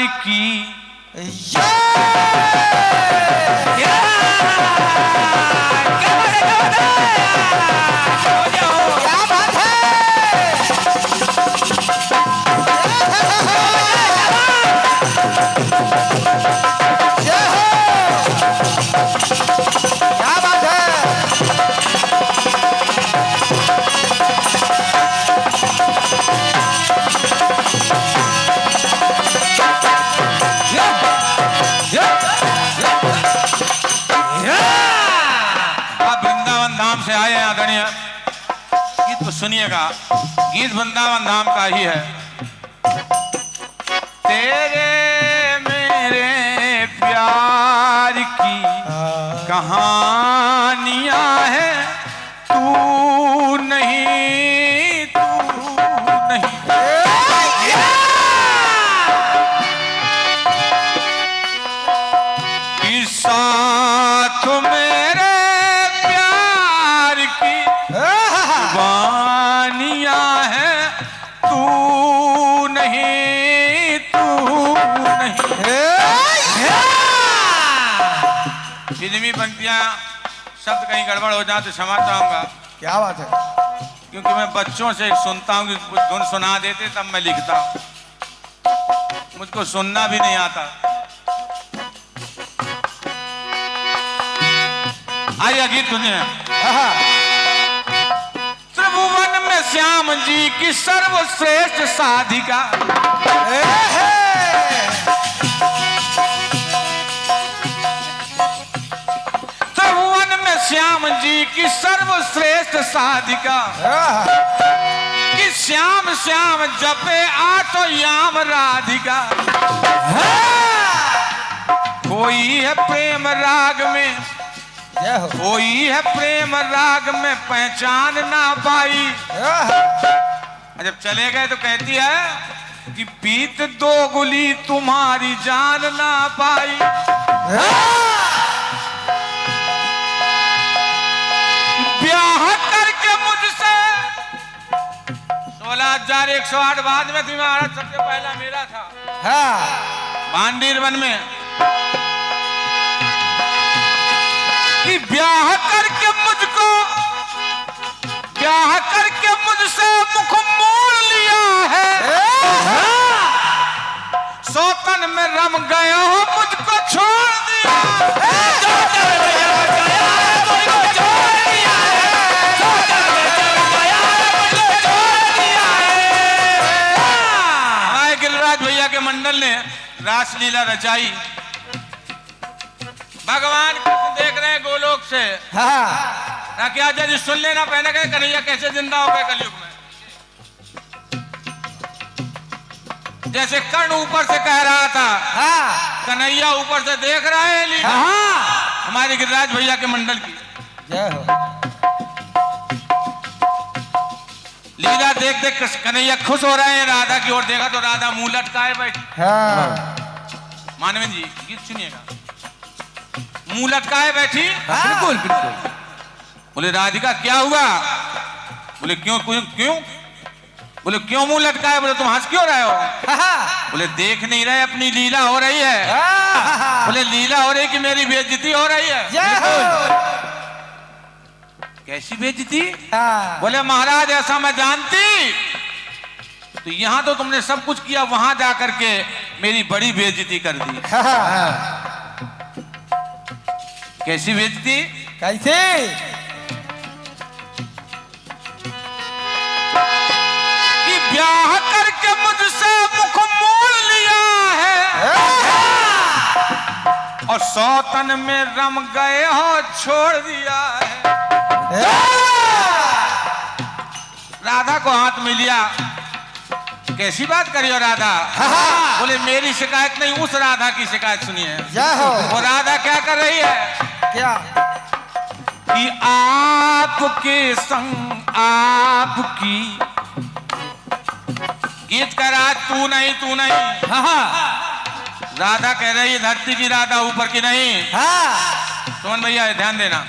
की से आए हैं आदरणीय। गीत तो सुनिएगा, गीत वृंदावन धाम का ही है। तेरे मेरे प्यार की कहानियां हैं, तू नहीं तू नहीं। किस्सा तो मेरे वानियां है, तू नहीं तू नहीं। फिल्मी पंक्तियां शब्द कहीं गड़बड़ हो जाए तो क्षमा चाहूंगा। क्या बात है? क्योंकि मैं बच्चों से सुनता हूँ कि धुन सुना देते तब मैं लिखता हूँ, मुझको सुनना भी नहीं आता। आइए गीत सुनिए। त्रिभुवन में श्याम जी की सर्वश्रेष्ठ साधिका, त्रिभुवन में श्याम जी की सर्वश्रेष्ठ साधिका, कि श्याम श्याम जपे आठो याम राधिका। कोई है प्रेम राग में, कोई है प्रेम राग में पहचान ना पाई। जब चले गए तो कहती है कि पीत दो गुली तुम्हारी जान ना पाई। 16,108 बाद में तुम्हारा सबसे पहला मेरा था। हाँ। भांडीर वन में कि ब्याह करके मुझको, ब्याह करके मुझसे मुख मोड़ लिया है, सौतन में रम गए हो मुझको छोड़ दिया। भैया के मंडल ने रासलीला रचाई। भगवान कृष्ण देख रहे हैं गोलोक से। हाँ। क्या जी सुन लेना, पहले कहे कन्हैया कैसे जिंदा हो गए कलयुग में। जैसे कर्ण ऊपर से कह रहा था, हाँ। कन्हैया ऊपर से देख रहा है लीला। हाँ। हमारे गिरिराज भैया के मंडल की जय हो। लीला देख देख कन्हैया खुश हो रहे हैं। राधा की ओर देखा तो राधा मुंह लटकाए बैठी। हाँ। मानवी जी गीत सुनिएगा। मुंह लटकाए बैठी। हाँ। बिल्कुल बिल्कुल। बोले राधिका क्या हुआ? बोले क्यों क्यों क्यों? बोले क्यों मुंह लटकाए? बोले तुम हंस क्यों रहे हो? हाँ। बोले देख नहीं रहे अपनी लीला हो रही है। हाँ। बोले लीला हो रही कि मेरी बेइज्जती हो रही है? कैसी बेइज्जती? हाँ। बोले महाराज ऐसा मैं जानती तो यहां तो तुमने सब कुछ किया, वहां जाकर के मेरी बड़ी बेइज्जती कर दी। हाँ। कैसी बेइज्जती? कैसे? कि ब्याह करके मुझसे मुख मोड़ लिया है। हाँ। और सौतन में रम गए हो छोड़ दिया है। राधा को हाथ में लिया। कैसी बात करी हो राधा? हाँ। बोले मेरी शिकायत नहीं, उस राधा की शिकायत सुनिए। वो राधा क्या कर रही है? क्या? कि आपके संग आपकी गीत कर रहा तू नहीं तू नहीं। हाँ। राधा कह रही है धरती की राधा, ऊपर की नहीं। हाँ। सुमन भैया ध्यान देना,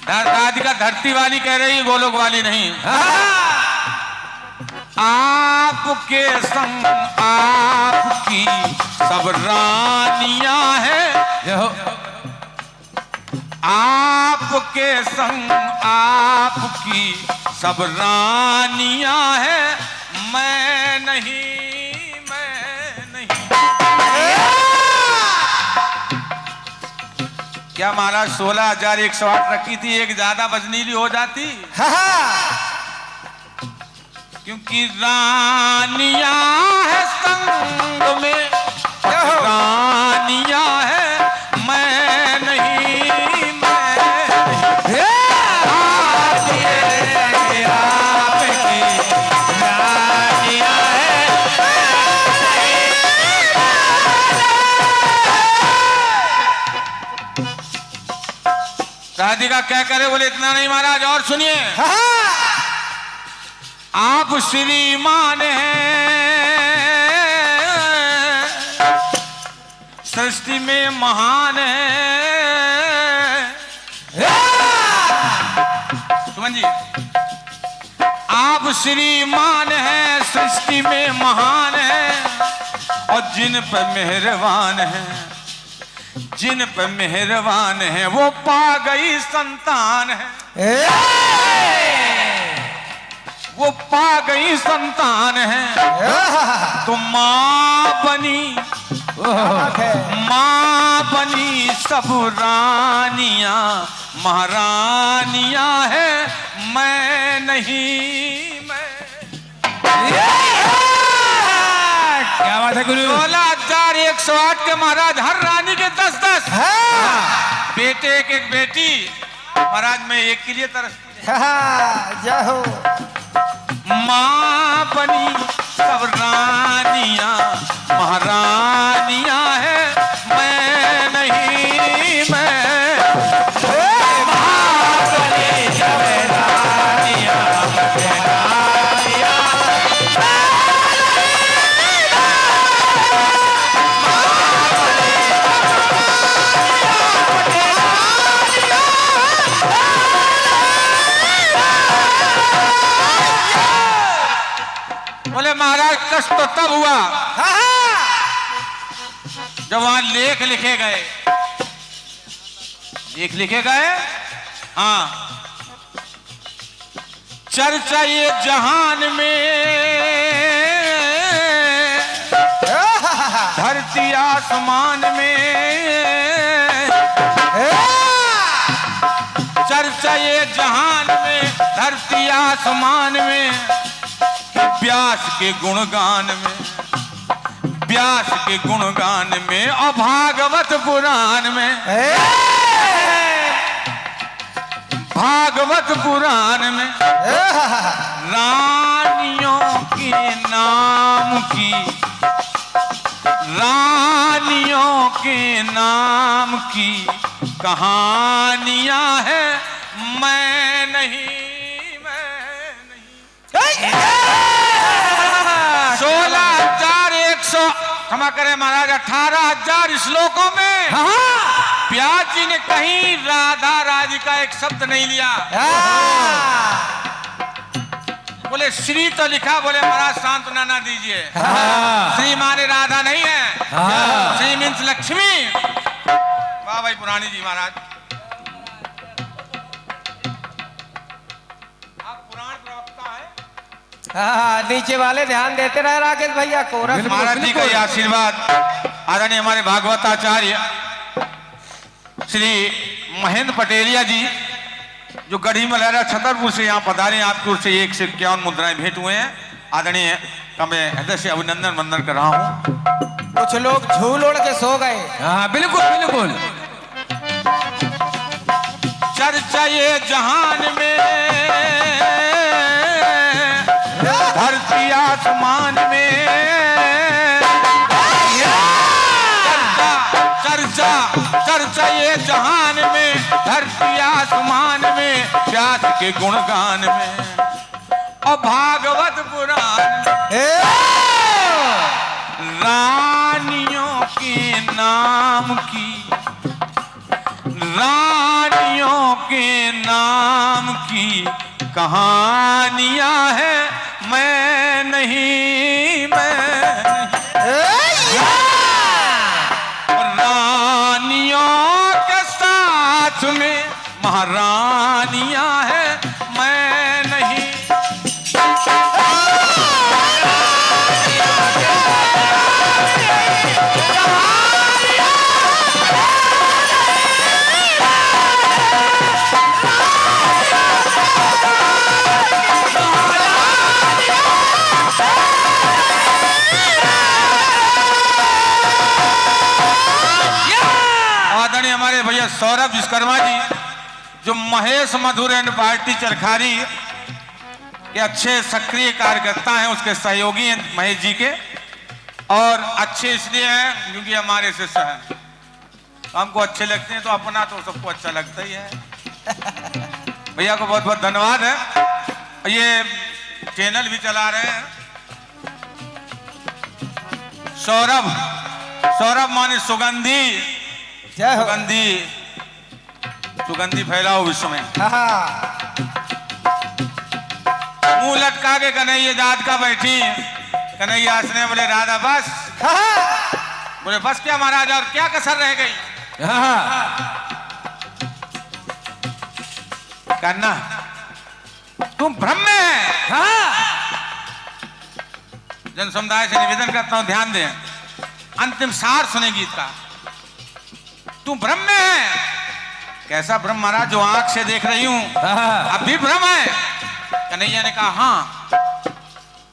राधिका धरती वाली कह रही, गोलोक वाली नहीं। आपके संग आपकी सब रानियां हैं, आपके संग आपकी सब रानियां हैं, मैं नहीं। क्या महाराज 16,108 रखी थी, एक ज्यादा बजनीली हो जाती? क्योंकि रानियां है संग में, रानियां है, मैं नहीं, राधिका क्या करे? बोले इतना नहीं महाराज, और सुनिए। आप श्रीमान हैं, सृष्टि में महान है। सुमन जी, आप श्रीमान हैं, सृष्टि में महान है, और जिन पर मेहरबान है, जिन पर मेहरबान है, वो पा गई संतान है, वो पा गई संतान है। तो माँ बनी, माँ बनी सब रानियां महारानियां है, मैं नहीं, क्या बात है गुरु? 16,108 के महाराज, हर रानी के 10-10 बेटे, एक बेटी। महाराज मैं एक के लिए तरसती जाओ। माँ बनी सब रानियां महारानियां है, मैं नहीं, बोले महाराज कष्ट तो तब हुआ जब वहां लेख लिखे गए, लेख लिखे गए। हाँ, चर्चा ये जहान में, धरती आसमान में, चर्चा ये जहान में, धरती आसमान में, व्यास के गुणगान में, व्यास के गुणगान में, और भागवत पुराण में, भागवत पुराण में, रानियों के नाम की, रानियों के नाम की कहानियां हैं, मैं नहीं, 16,100 क्षमा करें महाराज, 18,000 श्लोकों में व्यास जी ने कहीं राधा राधिका एक शब्द नहीं लिया। बोले श्री तो लिखा, बोले महाराज सांत्वना ना दीजिए, श्री माने राधा नहीं है, श्री मीन्स लक्ष्मी। वाह भाई पुरानी जी महाराज, आप पुराण प्रवक्ता है। नीचे वाले ध्यान देते रहे राकेश भैया, कोरस महाराज जी का आशीर्वाद। आदरणीय हमारे भागवताचार्य श्री महेंद्र पटेलिया जी, जो गढ़ी मलहरा छतरपुर से यहाँ पधारे, आपकी ओर से 1 से 51 मुद्राएं भेंट हुए हैं। आदरणीय का मैं हृदय से अभिनंदन वंदन कर रहा हूँ। कुछ लोग झूल ओढ़ के सो गए। हाँ बिल्कुल बिल्कुल। चर्चा ये जहान में, धरती आसमान में, चर्चा चर्चा ये जहान में, धरती आसमान में, व्यास के गुणगान में, और भागवत पुराण में, रानियों के नाम की, रानियों के नाम की कहानियां हैं, मैं नहीं, मैं नहीं। रानियों के साथ में महारानियां हैं, मैं नहीं। हमारे भैया सौरभ विश्वकर्मा जी जो महेश मधुर एंड पार्टी चरखारी के अच्छे सक्रिय कार्यकर्ता हैं, उसके सहयोगी हैं महेश जी के, और अच्छे इसलिए हैं क्योंकि हमारे शिष्य हैं। हमको अच्छे लगते हैं तो अपना तो सबको अच्छा लगता ही है। भैया को बहुत बहुत धन्यवाद है। ये चैनल भी चला रहे हैं सौरभ माने सुगंधी, सुगंधी फैलाओ विश्व में। मुंह लटका के कन्हैया जात का बैठी, कन्हैया हंसने बोले राधा बस। बोले बस क्या महाराज, और क्या कसर रह गई? करना तुम भ्रम में है। जन समुदाय से निवेदन करता हूं ध्यान दें, अंतिम सार सुने गीत का। तू भ्रम में है। कैसा भ्रम महाराज? जो आंख से देख रही हूं अब भी भ्रम है। कन्हैया ने कहा हाँ,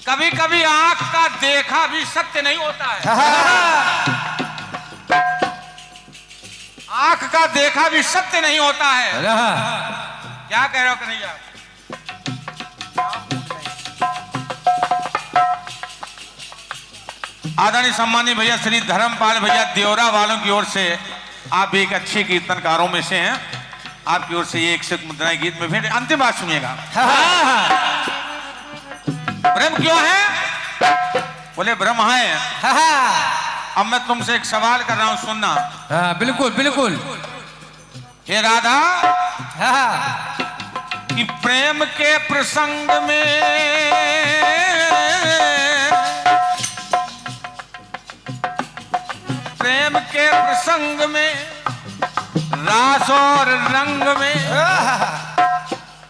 कभी कभी आंख का देखा भी सत्य नहीं होता है। आंख का देखा भी सत्य नहीं होता है। क्या कह रहे हो कन्हैया? आदरणीय सम्मानीय भैया श्री धर्मपाल भैया देवरा वालों की ओर से आप भी एक अच्छे कीर्तनकारों में से हैं। आपकी ओर से ये एक सिख मुद्राएं गीत में फिर अंतिम बात सुनिएगा। भ्रम क्यों है? बोले भ्रम है। अब मैं तुमसे एक सवाल कर रहा हूं, सुनना। बिल्कुल बिल्कुल। हे राधा, कि प्रेम के प्रसंग में रास और रंग में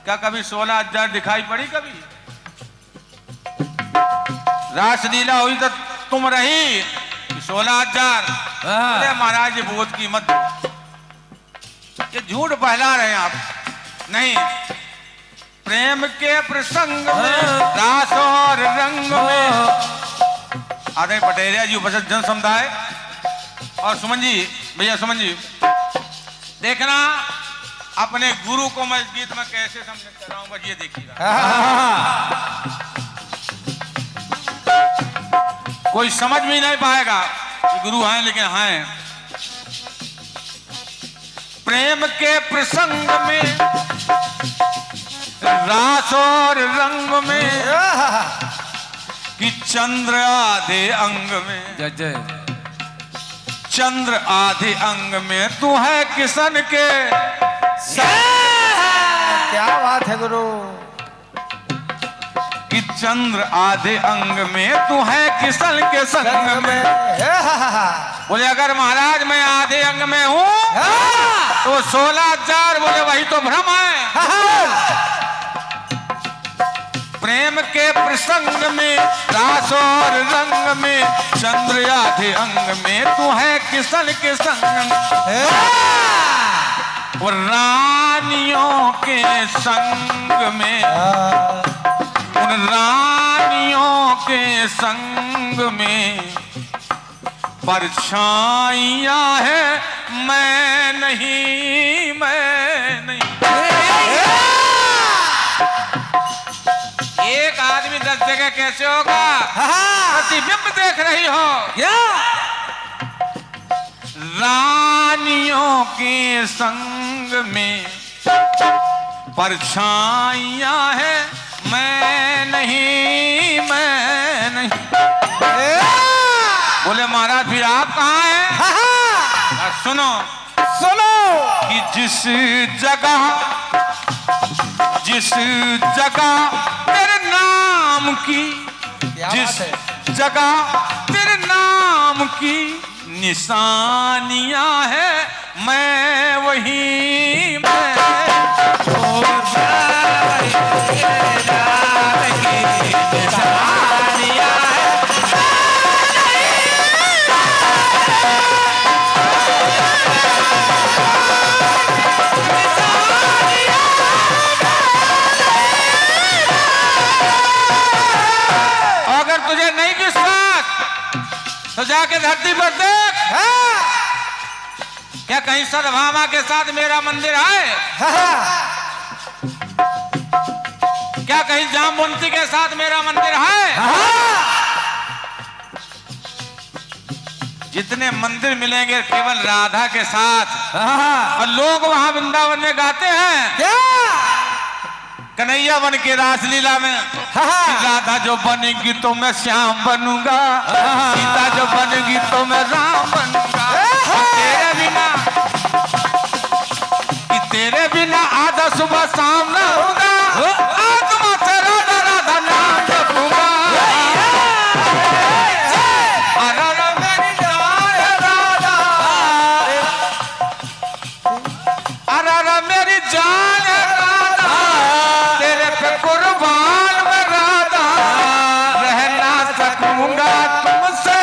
क्या कभी 16,000 दिखाई पड़ी? कभी रासलीला हुई तो तुम रही 16,000। अरे महाराज ये बोध की मत, ये झूठ फैला रहे हैं आप। नहीं, प्रेम के प्रसंग में रास और रंग में। आदरणीय पटेरिया जी उपस्थित जन समुदाय और सुमन जी, भैया सुमन जी, देखना अपने गुरु को मैं इस गीत में कैसे समझ कर रहा हूं, बस ये देखिएगा। कोई समझ भी नहीं पाएगा कि गुरु हैं, लेकिन हैं। प्रेम के प्रसंग में रास और रंग में कि चंद्र आधे अंग में, जय जय चंद्र आधे अंग में तू है किशन के। क्या बात है गुरु। कि चंद्र आधे अंग में तू है किशन के संग में। बोले अगर महाराज मैं आधे अंग में हूं तो 16,000, बोले वही तो भ्रम है। प्रेम के प्रसंग में रास और रंग में चंद्र आधे अंग में तू है किशन के संग और रानियों के संग में, उन रानियों के संग में परछाइयां है, मैं नहीं, मैं नहीं। एक आदमी 10 जगह कैसे होगा? प्रतिबिंब देख रही हो क्या? रानियों के संग में परछाइयां है, मैं नहीं, मैं नहीं। बोले महाराज फिर आप कहाँ हैं? सुनो सुनो कि जिस जगह तेरे नाम नाम की, जिस जगह तेरे नाम की निशानियां है, मैं वही मैं। अगर तुझे नहीं विश्वास तो जाके धरती पर देख, क्या कहीं सत्यभामा के साथ मेरा मंदिर है? क्या कहीं जामवंती के साथ मेरा मंदिर है? जितने मंदिर मिलेंगे केवल राधा के साथ। और लोग वहां वृंदावन में गाते हैं कन्हैया बन के रासलीला में, राधा जो बनेगी तो मैं श्याम बनूंगा, सीता जो बनेगी तो मैं राम बनूंगा। तेरे बिना, तेरे बिना आधा सुबह शाम ना होगा, आत्मा से राधा राधा नाम जपूंगा। अरे मेरी जान है राधा, अरे मेरी जान है राधा, तेरे पे कुर्बान मैं राधा, रह ना सकूंगा तुमसे।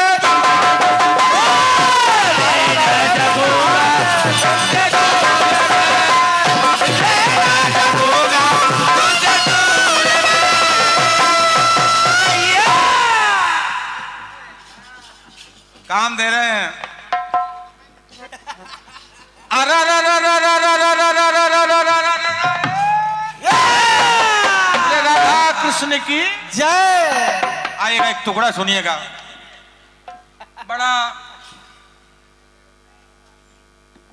काम दे रहे हैं। राधा कृष्ण की जय। आएगा एक टुकड़ा सुनिएगा।